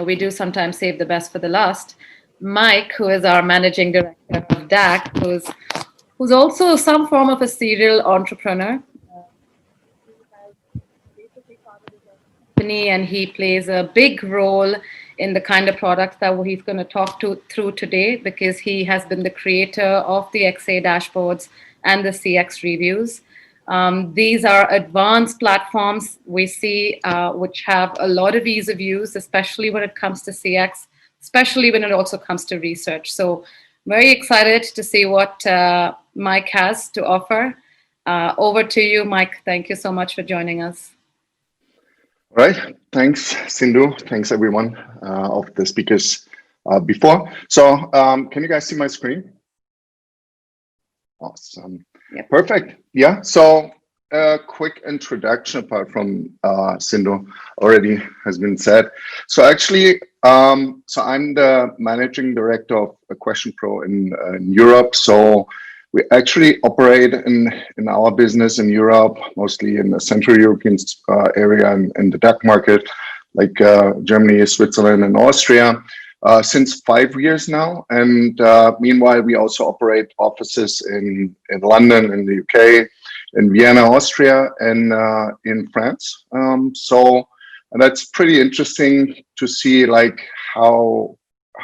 we do sometimes save the best for the last. Mike, who is our managing director of DAC, who's also some form of a serial entrepreneur. Company, and he plays a big role in the kind of products that he's going to talk through today, because he has been the creator of the XA dashboards and the CX reviews. These are advanced platforms we see which have a lot of ease of use, especially when it comes to CX, especially when it also comes to research. So very excited to see what Mike has to offer. Over to you, Mike. Thank you so much for joining us. All right. Thanks, Sindhu. Thanks, everyone of the speakers before. So can you guys see my screen? Awesome. Yep. Perfect. Yeah. So a quick introduction apart from Sindhu already has been said. So actually, so I'm the managing director of QuestionPro in Europe. So we actually operate in our business in Europe, mostly in the Central European area and in the DACH market, like Germany, Switzerland, and Austria, since 5 years now. And meanwhile, we also operate offices in London, in the UK, in Vienna, Austria, and in France. And that's pretty interesting to see, like how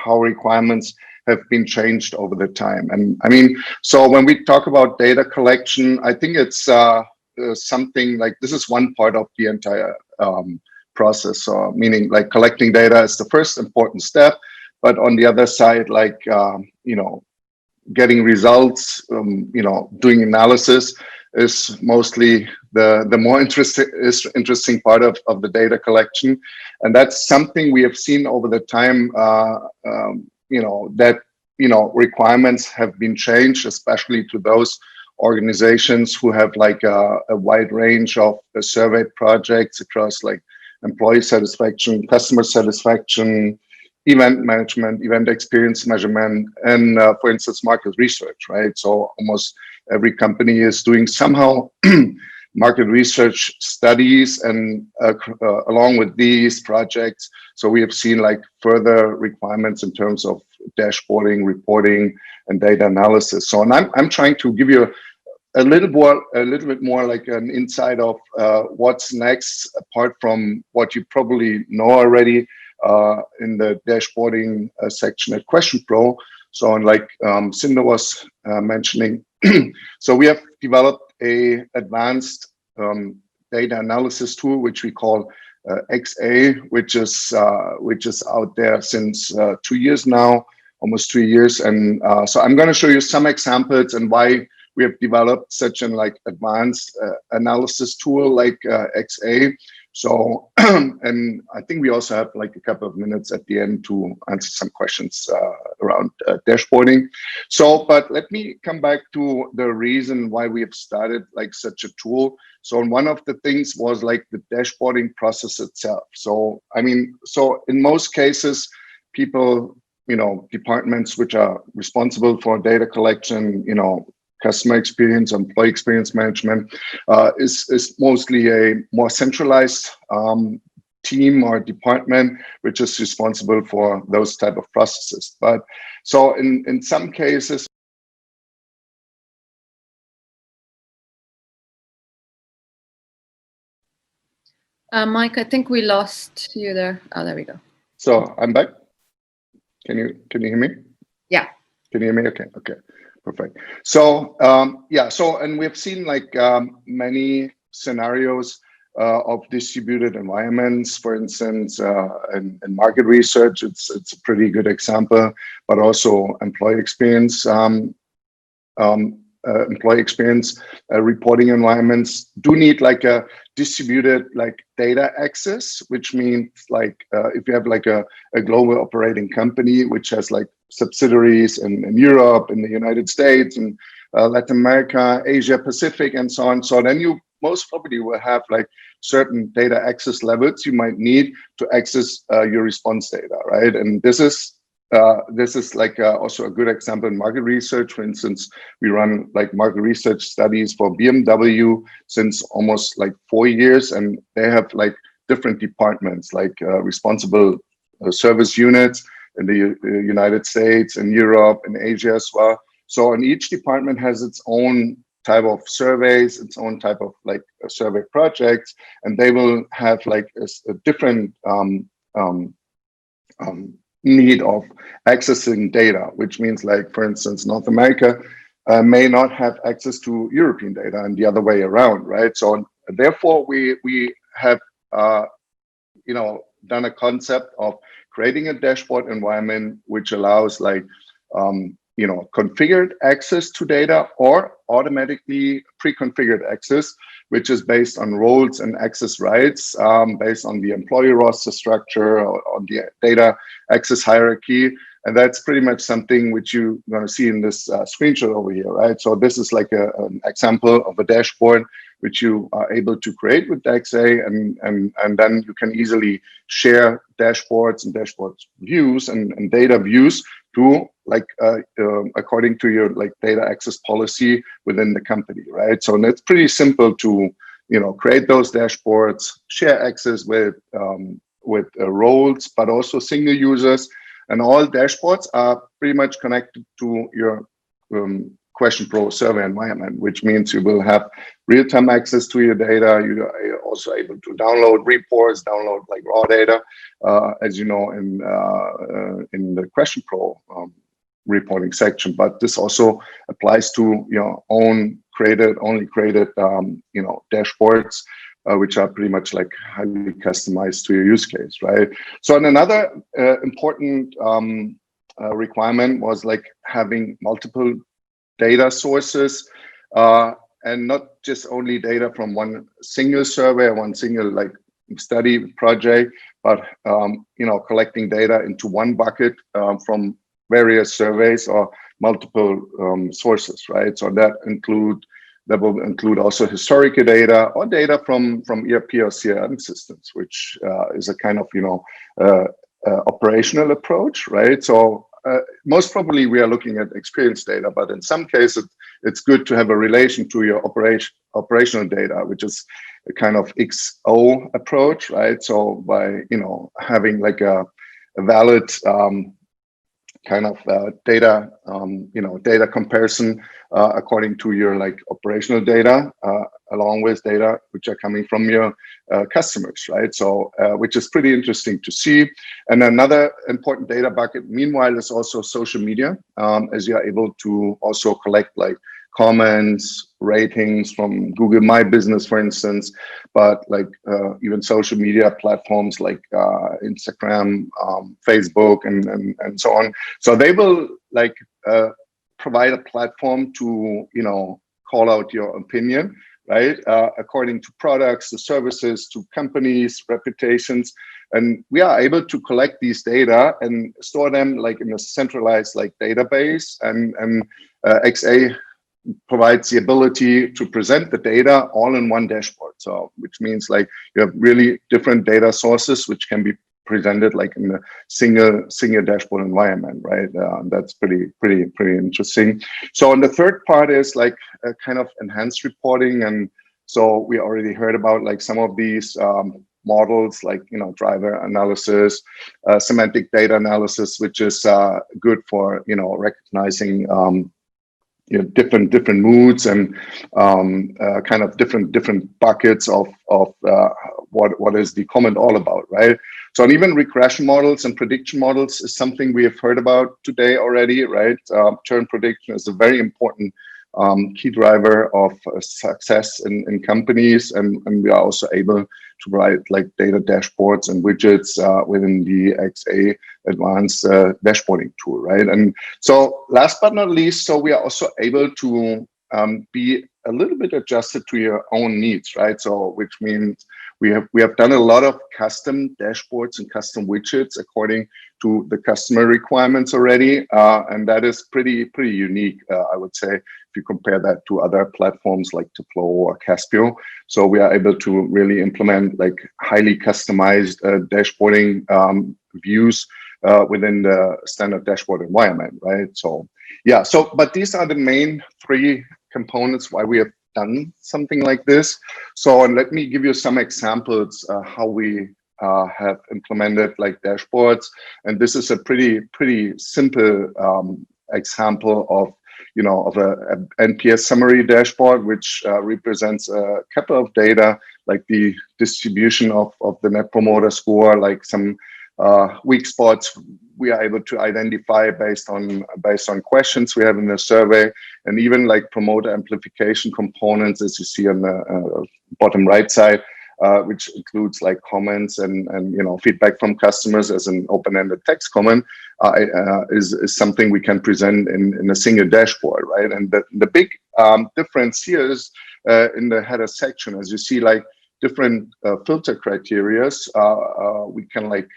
requirements have been changed over the time. And I mean, so when we talk about data collection, I think it's something like this is one part of the entire process. So meaning like collecting data is the first important step, but on the other side, like, getting results, doing analysis is mostly the more interesting part of the data collection. And that's something we have seen over the time, that requirements have been changed, especially to those organizations who have like a wide range of surveyed projects across like employee satisfaction, customer satisfaction, event management, event experience measurement, and for instance, market research, right? So almost every company is doing somehow market research studies, and along with these projects, so we have seen like further requirements in terms of dashboarding, reporting, and data analysis. So, and I'm trying to give you a little bit more like an insight of what's next, apart from what you probably know already in the dashboarding section at QuestionPro. So, and like Sindhu was mentioning, so we have developed a advanced data analysis tool, which we call XA, which is out there since 2 years now, almost 3 years. And so I'm going to show you some examples and why we have developed such an like advanced analysis tool like XA. So, and I think we also have like a couple of minutes at the end to answer some questions around dashboarding. So, but let me come back to the reason why we have started like such a tool. So one of the things was like the dashboarding process itself. So, I mean, so in most cases, people, departments which are responsible for data collection, customer experience, employee experience management, is mostly a more centralized team or department which is responsible for those type of processes. But so in some cases, Mike, I think we lost you there. Oh, there we go. So I'm back. Can you hear me? Yeah. Can you hear me? Okay. Perfect. So yeah, so and we've seen like many scenarios of distributed environments, for instance, in market research, it's a pretty good example, but also employee experience reporting environments do need like a distributed like data access, which means like if you have like a global operating company which has like subsidiaries in Europe, in the United States, and Latin America, Asia Pacific, and so on. So then you most probably will have like certain data access levels you might need to access your response data, right? And this is like also a good example in market research. For instance, we run like market research studies for BMW since almost like 4 years, and they have like different departments like responsible service units in the United States, in Europe, in Asia as well. So, and each department has its own type of surveys, its own type of like survey projects, and they will have like a different need of accessing data, which means like, for instance, North America may not have access to European data and the other way around, right? So therefore, we have done a concept of creating a dashboard environment which allows like configured access to data or automatically pre-configured access, which is based on roles and access rights, based on the employee roster structure or on the data access hierarchy. And that's pretty much something which you're going to see in this screenshot over here, right? So this is like an example of a dashboard which you are able to create with XA, and then you can easily share dashboards and dashboard views and data views to like according to your like data access policy within the company, right? So it's pretty simple to create those dashboards, share access with roles, but also single users. And all dashboards are pretty much connected to your QuestionPro server environment, which means you will have real-time access to your data. You are also able to download reports, download like raw data, as you know, in the QuestionPro reporting section. But this also applies to your only created dashboards, which are pretty much like highly customized to your use case, right? So, and another important requirement was like having multiple data sources, and not just only data from one single survey or one single like study project, but collecting data into one bucket from various surveys or multiple sources, right? So that will include also historical data or data from ERP or CRM systems, which is a kind of operational approach, right? So most probably we are looking at experience data, but in some cases it's good to have a relation to your operational data, which is a kind of XO approach, right? So by having like a valid kind of data data comparison according to your like operational data, along with data which are coming from your customers, right? So which is pretty interesting to see. And another important data bucket meanwhile is also social media, as you are able to also collect like comments, ratings from Google My Business, for instance, but like even social media platforms like Instagram, Facebook, and so on. So they will like provide a platform to call out your opinion, right? According to products, to services, to companies, reputations. And we are able to collect these data and store them like in a centralized like database, and XA provides the ability to present the data all in one dashboard. So which means like you have really different data sources which can be presented like in a single dashboard environment, right? That's pretty interesting. So, and the third part is like a kind of enhanced reporting. And so we already heard about like some of these models, like driver analysis, semantic data analysis, which is good for recognizing different moods and kind of different buckets of what is the comment all about, right? So, and even regression models and prediction models is something we have heard about today already, right? Churn prediction is a very important key driver of success in companies, and we are also able to provide like data dashboards and widgets within the XA advanced dashboarding tool, right? And so last but not least, so we are also able to be a little bit adjusted to your own needs, right? So which means we have done a lot of custom dashboards and custom widgets according to the customer requirements already, and that is pretty unique, I would say, if you compare that to other platforms like Tableau or Caspio. So we are able to really implement like highly customized dashboarding views within the standard dashboard environment, right? So yeah, so but these are the main three components why we have done something like this. So, and let me give you some examples how we have implemented like dashboards, and this is a pretty simple example of a NPS summary dashboard, which represents a couple of data, like the distribution of the Net Promoter Score, like some weak spots we are able to identify based on questions we have in the survey, and even like promoter amplification components, as you see on the bottom right side, which includes like comments and feedback from customers as an open-ended text comment, is something we can present in a single dashboard, right? And the big difference here is in the header section, as you see, like different filter criterias, we can like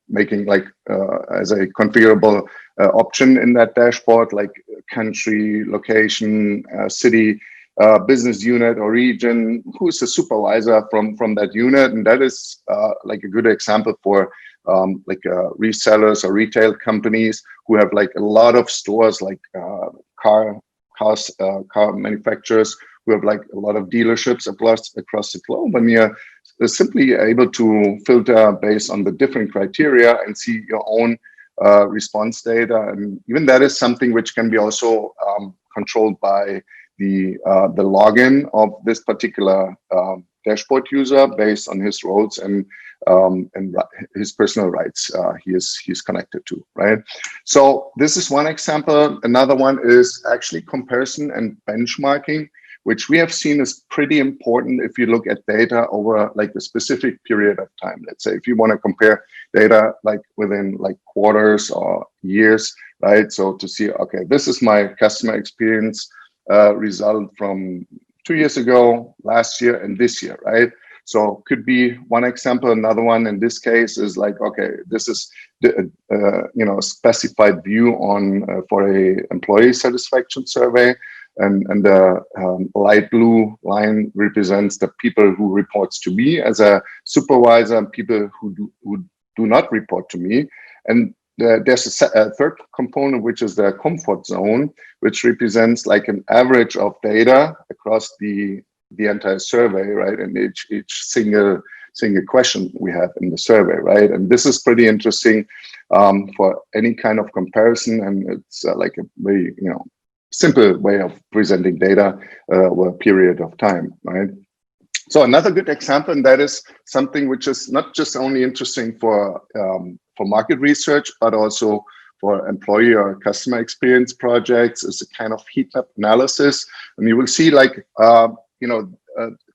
making like as a configurable option in that dashboard, like country, location, city, business unit or region, who's the supervisor from that unit. And that is like a good example for resellers or retail companies who have like a lot of stores, like car manufacturers who have like a lot of dealerships across the globe, and you're simply able to filter based on the different criteria and see your own response data. And even that is something which can be also controlled by the login of this particular dashboard user based on his roles and his personal rights he's connected to, right? So this is one example. Another one is actually comparison and benchmarking, which we have seen is pretty important if you look at data over like a specific period of time. Let's say if you want to compare data like within like quarters or years, right? So to see, okay, this is my customer experience result from 2 years ago, last year, and this year, right? So could be one example. Another one in this case is like, okay, this is the specified view on for a employee satisfaction survey. And the light blue line represents the people who reports to me as a supervisor and people who do not report to me. And there's a third component, which is the comfort zone, which represents like an average of data across the entire survey, right? And each single question we have in the survey, right? And this is pretty interesting for any kind of comparison, and it's like a very simple way of presenting data over a period of time, right? So another good example, and that is something which is not just only interesting for market research, but also for employee or customer experience projects, is a kind of heat map analysis. And you will see like,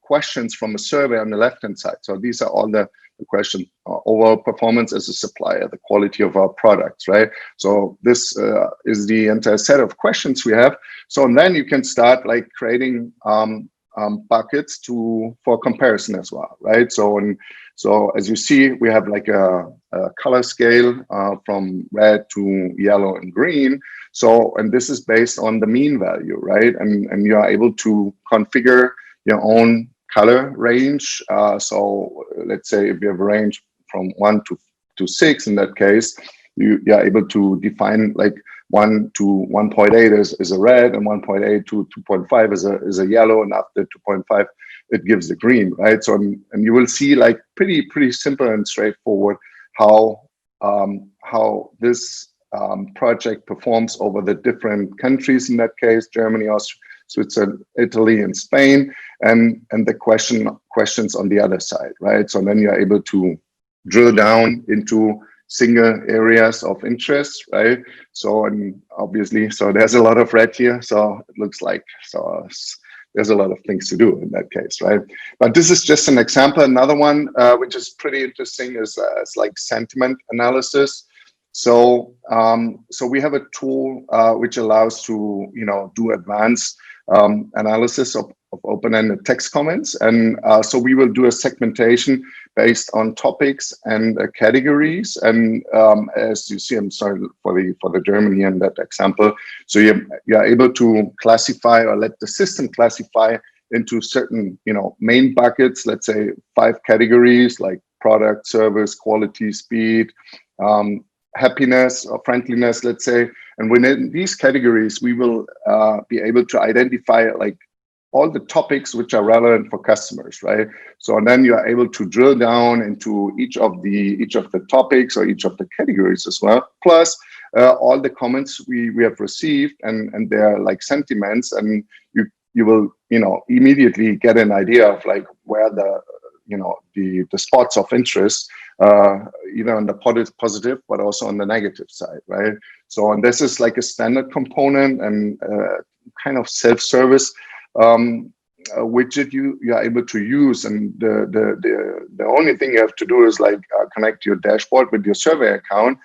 questions from a survey on the left-hand side. So these are all the questions: overall performance as a supplier, the quality of our products, right? So this is the entire set of questions we have. So and then you can start like creating buckets for comparison as well, right? So as you see, we have like a color scale from red to yellow and green. So, and this is based on the mean value, right? And you are able to configure your own color range. So let's say if you have a range from 1 to 6, in that case, you are able to define like 1 to 1.8 is a red, and 1.8 to 2.5 is a yellow, and after 2.5 it gives the green, right? So and you will see like pretty simple and straightforward how this project performs over the different countries, in that case Germany, Austria, Switzerland, Italy, and Spain, and the questions on the other side, right? So then you're able to drill down into single areas of interest, right? So, and obviously, so there's a lot of red here, so it looks like there's a lot of things to do in that case, right? But this is just an example. Another one which is pretty interesting is like sentiment analysis. So we have a tool which allows to do advanced analysis of open-ended text comments, and so we will do a segmentation based on topics and categories. And as you see, I'm sorry for the Germany in that example. So you're able to classify, or let the system classify into certain main buckets. Let's say 5 categories like product, service, quality, speed, happiness or friendliness, let's say. And within these categories, we will be able to identify like all the topics which are relevant for customers, right? So and then you are able to drill down into each of the topics or each of the categories as well. Plus all the comments we have received and their like sentiments, and you will immediately get an idea of like where the spots of interest, either on the positive but also on the negative side, right? So and this is like a standard component and kind of self-service widget you are able to use, and the only thing you have to do is like connect your dashboard with your survey account,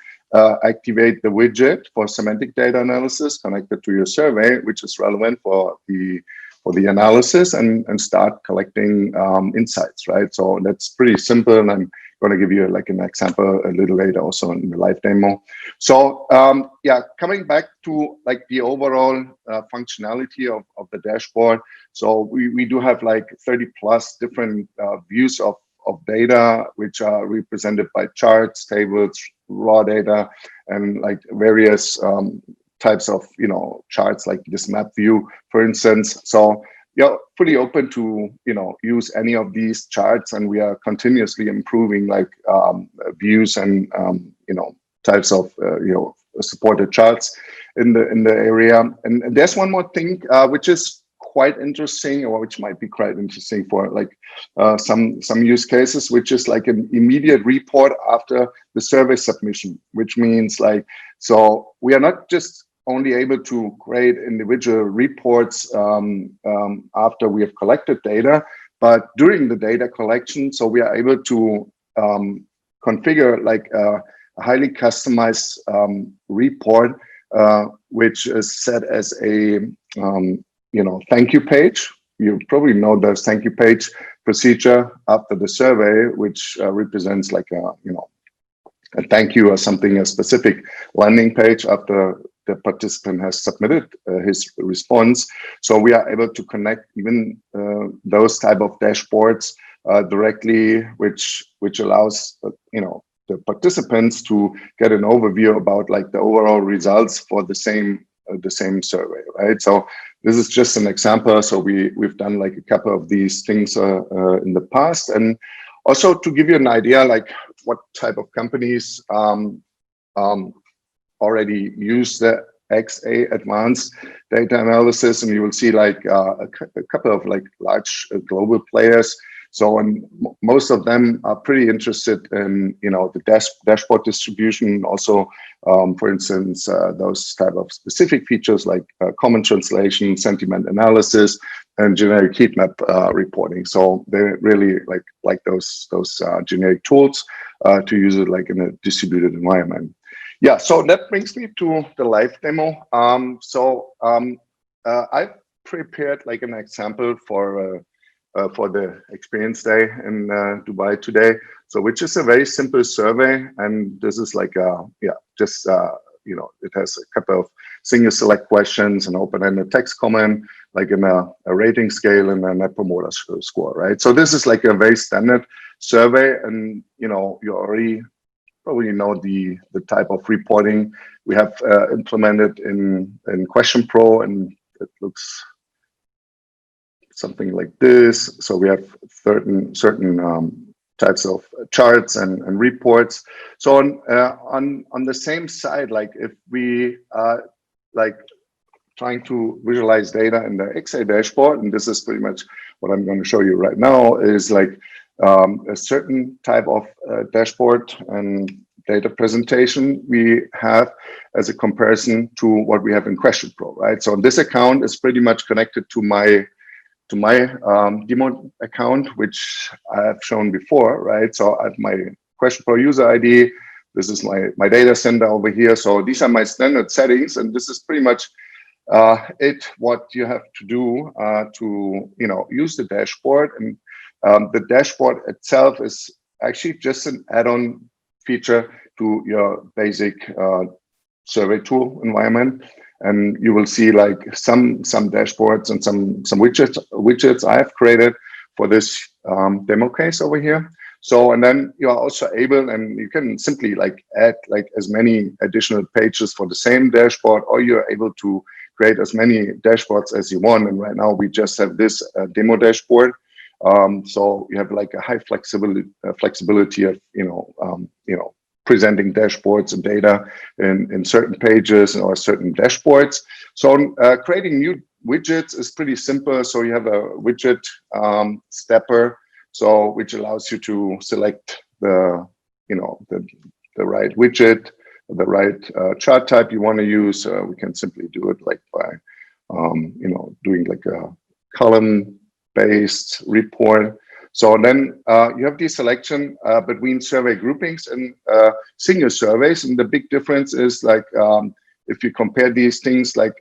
activate the widget for semantic data analysis connected to your survey, which is relevant for the analysis, and start collecting insights, right? So that's pretty simple, and I'm going to give you like an example a little later also in the live demo. So yeah, coming back to like the overall functionality of the dashboard. So we do have like 30 plus different views of data, which are represented by charts, tables, raw data, and like various types of charts, like this map view, for instance. So you're fully open to use any of these charts, and we are continuously improving like views and types of supported charts in the area. And there's one more thing which is quite interesting, or which might be quite interesting for like some use cases, which is like an immediate report after the survey submission, which means like, so we are not just only able to create individual reports after we have collected data, but during the data collection, so we are able to configure like a highly customized report, which is set as a thank you page. You probably know the thank you page procedure after the survey, which represents like a thank you or something, a specific landing page after the participant has submitted his response. So we are able to connect even those type of dashboards directly, which allows the participants to get an overview about like the overall results for the same survey, right? So this is just an example. So we've done like a couple of these things in the past, and also to give you an idea like what type of companies already use the XA advanced data analysis, and you will see like a couple of like large global players. So, and most of them are pretty interested in the dashboard distribution. Also, for instance, those type of specific features like common translation, sentiment analysis, and generic heatmap reporting. So they really like those generic tools to use it like in a distributed environment. Yeah, so that brings me to the live demo. I've prepared like an example for the experience day in Dubai today. So which is a very simple survey, and this is like it has a couple of single select questions, an open-ended text comment, like in a rating scale, and a net promoter score, right? So this is like a very standard survey, and you already probably know the type of reporting we have implemented in QuestionPro, and it looks something like this. So we have certain types of charts and reports. So on the same side, like if we like trying to visualize data in the XA dashboard, and this is pretty much what I'm going to show you right now, is like a certain type of dashboard and data presentation we have as a comparison to what we have in QuestionPro, right? So this account is pretty much connected to my demo account, which I have shown before, right? So I have my QuestionPro user ID. This is my data center over here. So these are my standard settings, and this is pretty much what you have to do to use the dashboard. And the dashboard itself is actually just an add-on feature to your basic survey tool environment. And you will see like some dashboards and some widgets I have created for this demo case over here. So, and then you are also able, and you can simply like add like as many additional pages for the same dashboard, or you're able to create as many dashboards as you want. And right now we just have this demo dashboard. So you have like a high flexibility of, presenting dashboards and data in certain pages or certain dashboards. So creating new widgets is pretty simple. So you have a widget stepper, so which allows you to select the right widget, the right chart type you want to use. We can simply do it like by doing like a column-based report. So then you have the selection between survey groupings and single surveys. And the big difference is like, if you compare these things, like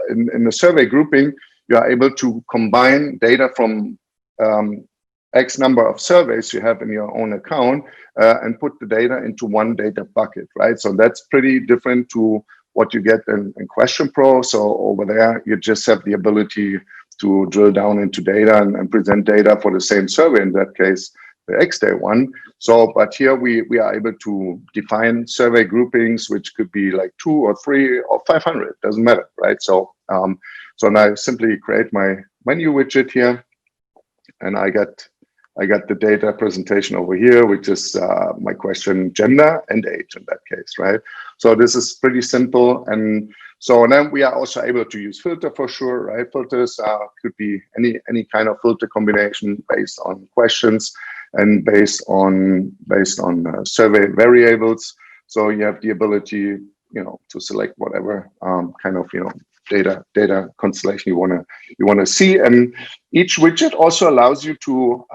in the survey grouping, you are able to combine data from X number of surveys you have in your own account and put the data into one data bucket, right? So that's pretty different to what you get in QuestionPro. So over there, you just have the ability to drill down into data and present data for the same survey, in that case, the XDay one. So, but here we are able to define survey groupings, which could be like 2 or 3 or 500, doesn't matter, right? So, so now I simply create my menu widget here, and I got the data presentation over here, which is my question, gender and age in that case, right? So this is pretty simple. And so then we are also able to use filter for sure, right? Filters could be any kind of filter combination based on questions and based on survey variables. So you have the ability, to select whatever kind of, data constellation you want to see. And each widget also allows you to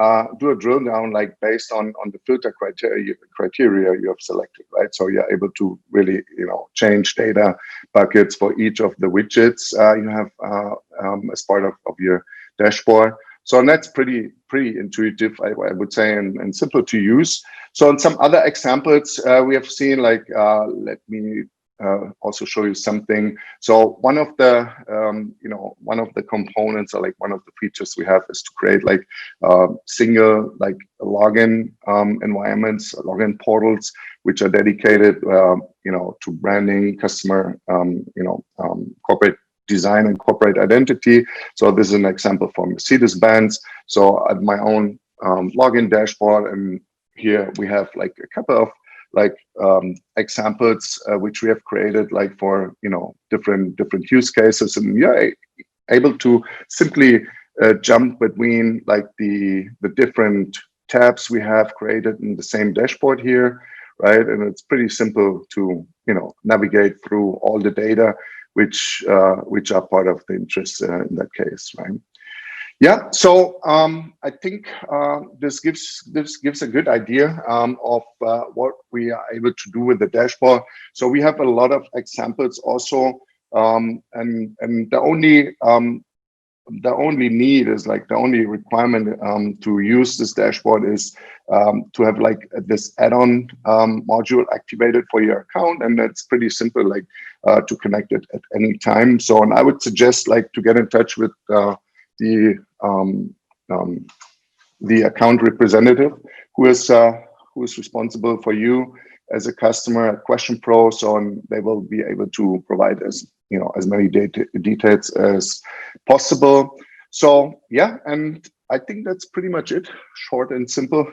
do a drill down, like based on the filter criteria you have selected, right? So you're able to really, change data buckets for each of the widgets you have as part of your dashboard. So that's pretty intuitive, I would say, and simple to use. So in some other examples, we have seen, like, let me also show you something. So one of the components, or like one of the features we have, is to create like single like login environments, login portals, which are dedicated, to branding, customer, corporate design and corporate identity. So this is an example for Mercedes-Benz. So at my own login dashboard, and here we have like a couple of examples which we have created, like for different use cases, and you're able to simply jump between like the different tabs we have created in the same dashboard here, right? And it's pretty simple to navigate through all the data which are part of the interest in that case, right? Yeah, so I think this gives a good idea of what we are able to do with the dashboard. So we have a lot of examples also, and the only need is, like, the only requirement to use this dashboard is to have like this add-on module activated for your account, and that's pretty simple, like to connect it at any time. So, and I would suggest like to get in touch with the account representative who is responsible for you as a customer at QuestionPro. So they will be able to provide as many details as possible. So yeah, and I think that's pretty much it, short and simple.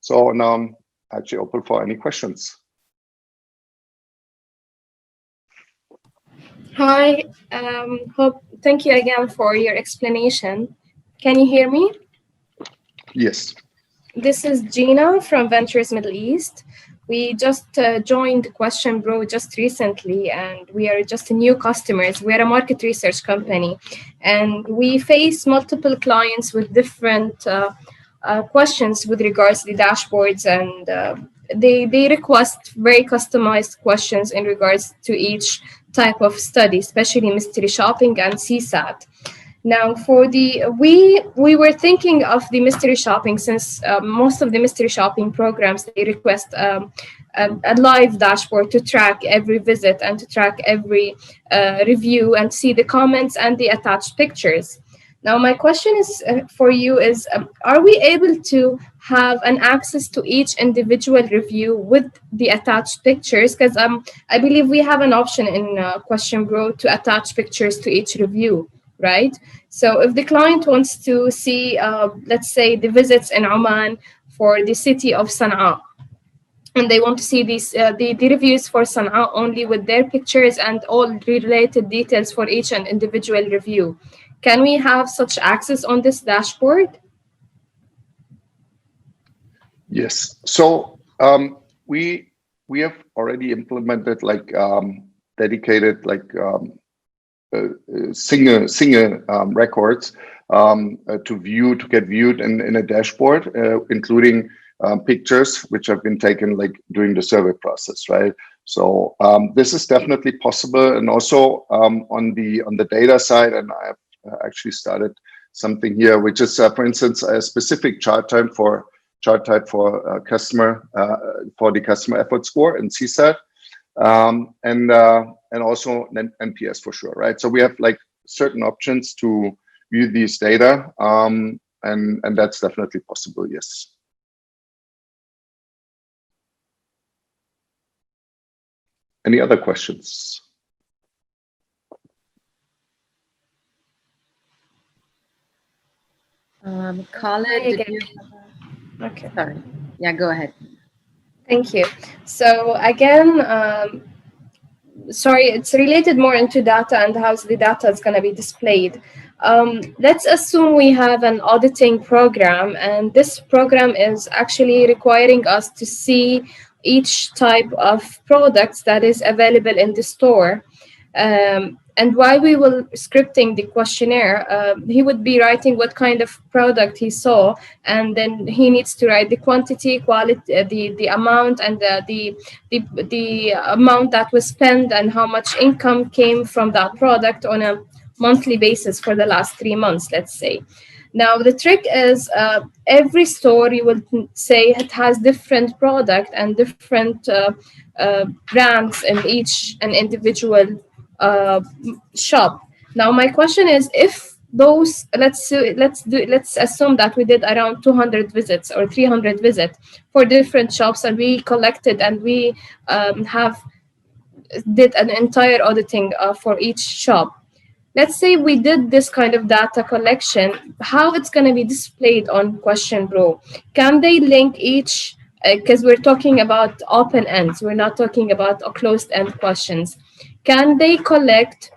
So now I'm actually open for any questions. Hi, thank you again for your explanation. Can you hear me? Yes. This is Gina from Ventures Middle East. We just joined QuestionPro just recently, and we are just new customers. We are a market research company, and we face multiple clients with different questions with regards to the dashboards, and they request very customized questions in regards to each type of study, especially mystery shopping and CSAT. Now, for we were thinking of the mystery shopping, since most of the mystery shopping programs, they request a live dashboard to track every visit and to track every review and see the comments and the attached pictures. Now, my question is for you is, are we able to have an access to each individual review with the attached pictures? Because I believe we have an option in QuestionPro to attach pictures to each review, right? So if the client wants to see, let's say, the visits in Oman for the city of Sana'a, and they want to see these the reviews for Sana'a only with their pictures and all related details for each and individual review. Can we have such access on this dashboard? Yes. So we have already implemented like dedicated like single records to get viewed in a dashboard, including pictures which have been taken like during the survey process, right? So this is definitely possible, and also on the data side, and I have actually started something here, which is, for instance, a specific chart type for customer for the customer effort score and CSAT, and also NPS for sure, right? So we have like certain options to view these data, and that's definitely possible. Yes. Any other questions? Khaled, did you? Okay. Sorry. Yeah, go ahead. Thank you. So again, sorry, it's related more into data and how the data is going to be displayed. Let's assume we have an auditing program, and this program is actually requiring us to see each type of products that is available in the store. And while we were scripting the questionnaire, he would be writing what kind of product he saw, and then he needs to write the quantity, quality, the amount, and the amount that was spent, and how much income came from that product on a monthly basis for the last 3 months, let's say. Now, the trick is every store you will say it has different product and different brands in each and individual shop. Now, my question is, if those, let's assume that we did around 200 visits or 300 visits for different shops, and we collected and we did an entire auditing for each shop. Let's say we did this kind of data collection, how it's going to be displayed on QuestionPro? Can they link each, because we're talking about open ends, we're not talking about closed end questions. Can they collect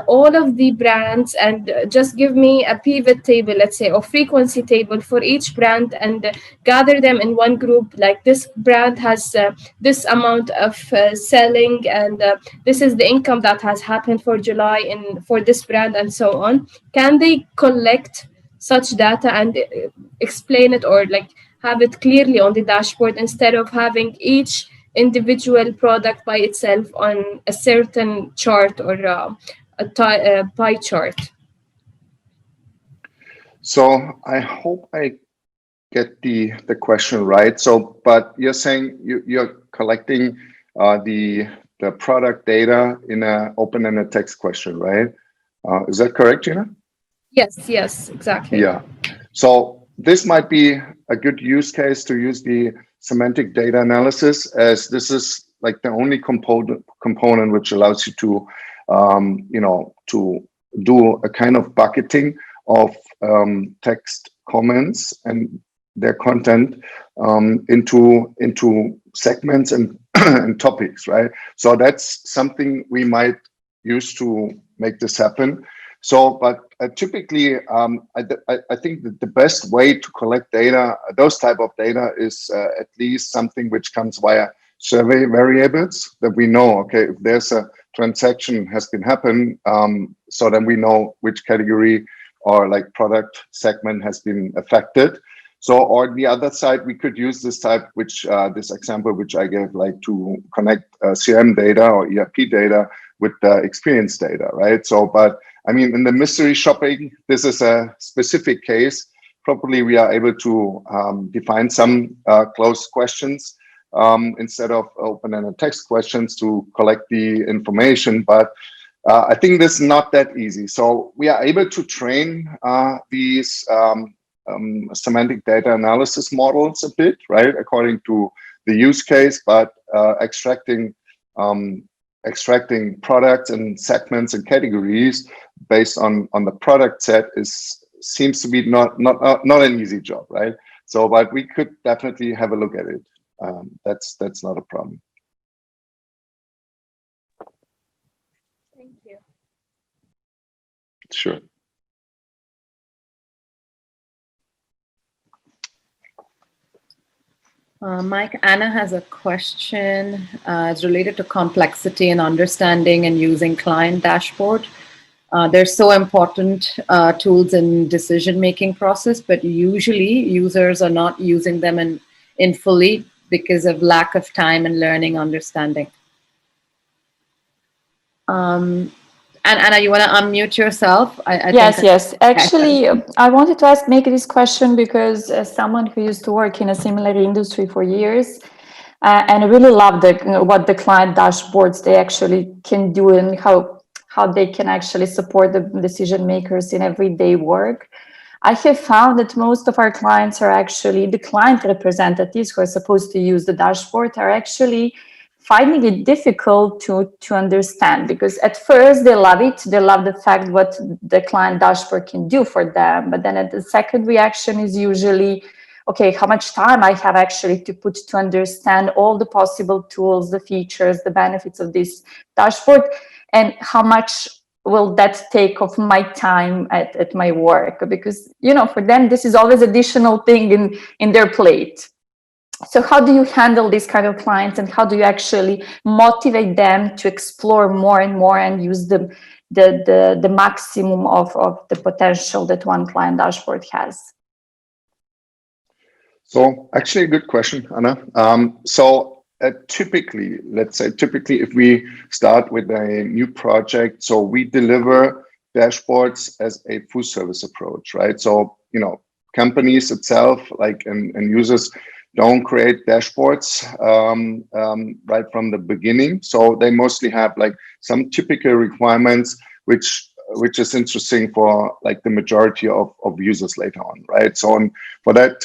all of the brands and just give me a pivot table, let's say, or frequency table for each brand, and gather them in one group, like this brand has this amount of selling, and this is the income that has happened for July for this brand, and so on? Can they collect such data and explain it, or like have it clearly on the dashboard, instead of having each individual product by itself on a certain chart or a pie chart? So I hope I get the question right. So, but you're saying you're collecting the product data in an open-ended text question, right? Is that correct, Gina? Yes, exactly. Yeah. So this might be a good use case to use the semantic data analysis, as this is like the only component which allows you to, to do a kind of bucketing of text comments and their content into segments and, and topics, right? So that's something we might use to make this happen. So, but typically, I think that the best way to collect data, those type of data, is at least something which comes via survey variables, that we know, okay, if there's a transaction has been happened, so then we know which category or like product segment has been affected. So, or the other side, we could use this type, which this example which I gave, like to connect CRM data or ERP data with the experience data, right? So, but I mean, in the mystery shopping, this is a specific case. Probably we are able to define some closed questions instead of open-ended text questions to collect the information. But I think this is not that easy. So we are able to train these semantic data analysis models a bit, right, according to the use case, but extracting products and segments and categories based on the product set seems to be not an easy job, right? So, but we could definitely have a look at it. That's not a problem. Thank you. Sure. Mike, Anna has a question. It's related to complexity and understanding and using client dashboard. They're so important tools in decision-making process, but usually users are not using them in fully because of lack of time and learning understanding. And Anna, you want to unmute yourself? Yes. Actually, I wanted to make this question because as someone who used to work in a similar industry for years, and I really love what the client dashboards they actually can do and how they can actually support the decision makers in everyday work. I have found that most of our clients are actually the client representatives who are supposed to use the dashboard are actually finding it difficult to understand, because at first they love it. They love the fact what the client dashboard can do for them. But then the second reaction is usually, okay, how much time I have actually to put to understand all the possible tools, the features, the benefits of this dashboard, and how much will that take of my time at my work? Because, for them, this is always additional thing in their plate. So how do you handle these kind of clients, and how do you actually motivate them to explore more and more and use the maximum of the potential that one client dashboard has? So actually a good question, Anna. Typically, if we start with a new project, so we deliver dashboards as a full service approach, right? So, companies itself, and users don't create dashboards right from the beginning. So they mostly have some typical requirements, which is interesting for the majority of users later on, right? So for that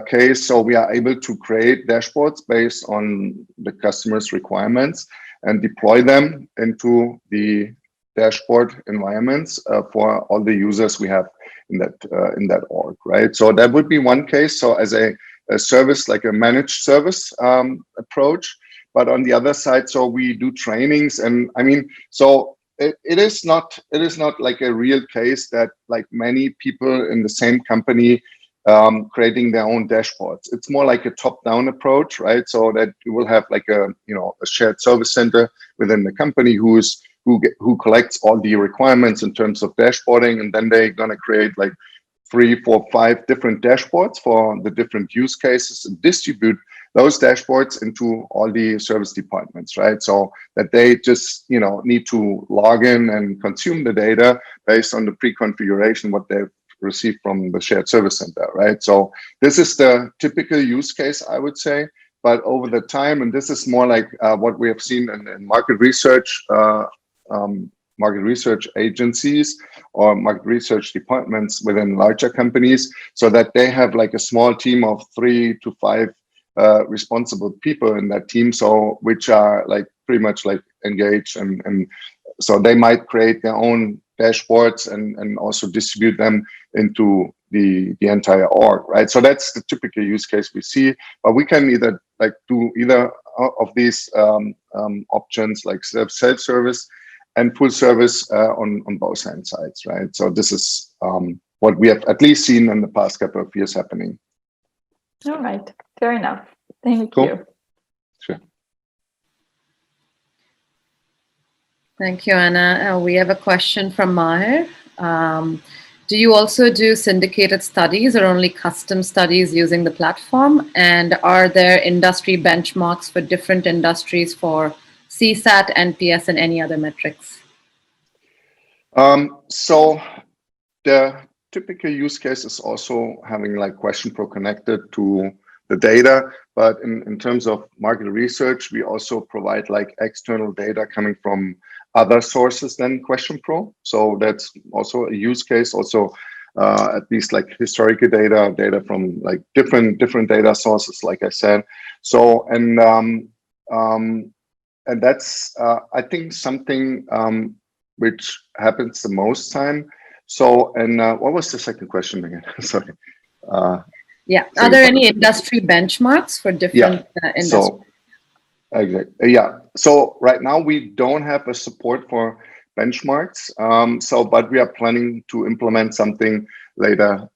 case, so we are able to create dashboards based on the customer's requirements and deploy them into the dashboard environments for all the users we have in that org, right? So that would be one case. So as a service, like a managed service approach. But on the other side, so we do trainings, and so it is not like a real case that many people in the same company creating their own dashboards. It's more like a top-down approach, right? So that you will have a shared service center within the company who collects all the requirements in terms of dashboarding, and then they're gonna create 3, 4, 5 different dashboards for the different use cases and distribute those dashboards into all the service departments, right? So that they just need to log in and consume the data based on the pre-configuration what they've received from the shared service center, right? So this is the typical use case, I would say. But over the time, and this is more like what we have seen in market research agencies or market research departments within larger companies, so that they have a small team of 3 to 5 responsible people in that team, so which are pretty much engaged, and so they might create their own dashboards and also distribute them into the entire org, right? So that's the typical use case we see. But we can either do either of these options, like self-service and full service on both hand sides, right? So this is what we have at least seen in the past couple of years happening. All right, fair enough. Thank Cool. you. Sure. Thank you, Anna. We have a question from Maher. Do you also do syndicated studies or only custom studies using the platform? And are there industry benchmarks for different industries for CSAT, NPS, and any other metrics? So the typical use case is also having QuestionPro connected to the data. But in terms of market research, we also provide external data coming from other sources than QuestionPro. So that's also a use case. Also, at least like historical data from like different data sources, like I said. So and that's I think something which happens the most time. So and what was the second question again? Sorry. Yeah. Are there any industry benchmarks for different industries? So exactly. Yeah. So right now we don't have a support for benchmarks. But we are planning to implement something later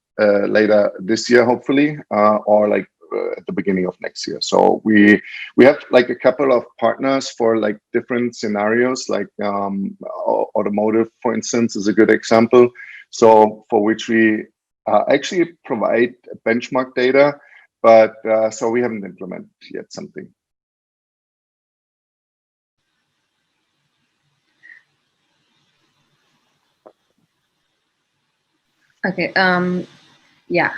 this year, hopefully, or like at the beginning of next year. So we have like a couple of partners for like different scenarios, like automotive, for instance, is a good example. So for which we actually provide benchmark data, but so we haven't implemented yet something. Okay. Yeah.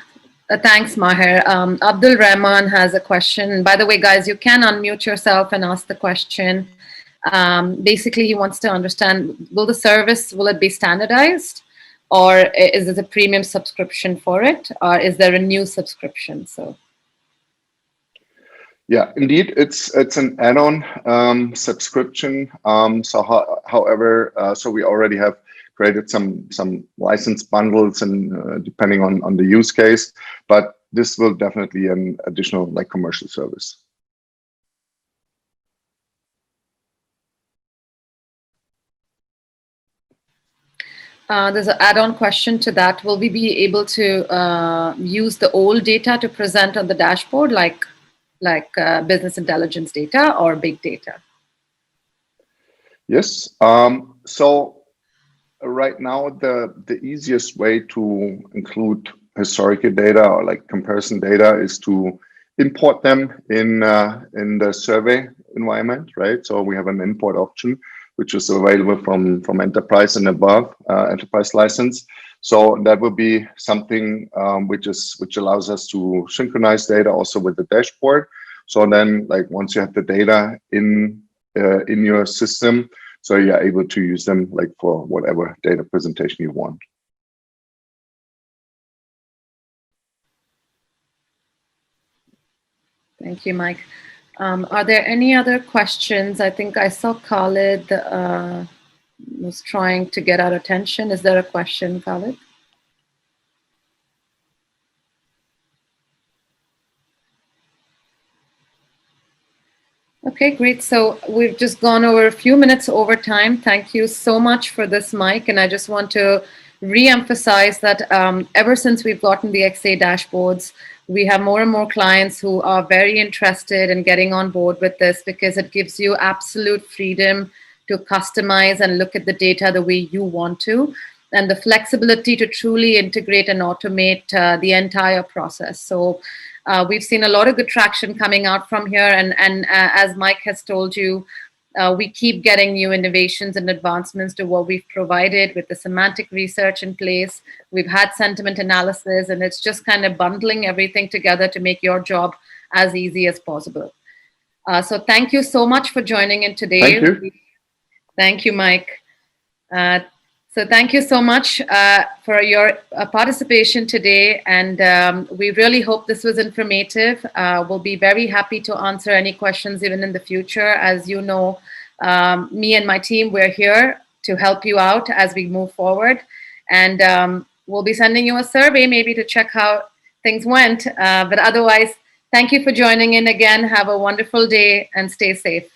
Thanks, Maher. Abdul Rahman has a question. By the way, guys, you can unmute yourself and ask the question. Basically, he wants to understand, will it be standardized, or is it a premium subscription for it, or is there a new subscription? So yeah, indeed, it's an add-on subscription. However, so we already have created some license bundles and depending on the use case, but this will definitely an additional like commercial service. There's an add-on question to that. Will we be able to use the old data to present on the dashboard, like business intelligence data or big data? Yes. So right now, the easiest way to include historical data or like comparison data is to import them in the survey environment, right? So we have an import option, which is available from enterprise and above, enterprise license. So that will be something which allows us to synchronize data also with the dashboard. So then, like once you have the data in your system, so you're able to use them like for whatever data presentation you want. Thank you, Mike. Are there any other questions? I think I saw Khalid was trying to get our attention. Is there a question, Khalid? Okay, great. So we've just gone over a few minutes over time. Thank you so much for this, Mike. And I just want to re-emphasize that ever since we've gotten the XDay dashboards, we have more and more clients who are very interested in getting on board with this because it gives you absolute freedom to customize and look at the data the way you want to, and the flexibility to truly integrate and automate the entire process. So we've seen a lot of good traction coming out from here. And as Mike has told you, we keep getting new innovations and advancements to what we've provided with the semantic research in place. We've had sentiment analysis, and it's just kind of bundling everything together to make your job as easy as possible. So thank you so much for joining in today. Thank you. Thank you, Mike. So thank you so much for your participation today. And we really hope this was informative. We'll be very happy to answer any questions even in the future. As you know, me and my team, we're here to help you out as we move forward. And we'll be sending you a survey maybe to check how things went. But otherwise, thank you for joining in again. Have a wonderful day and stay safe.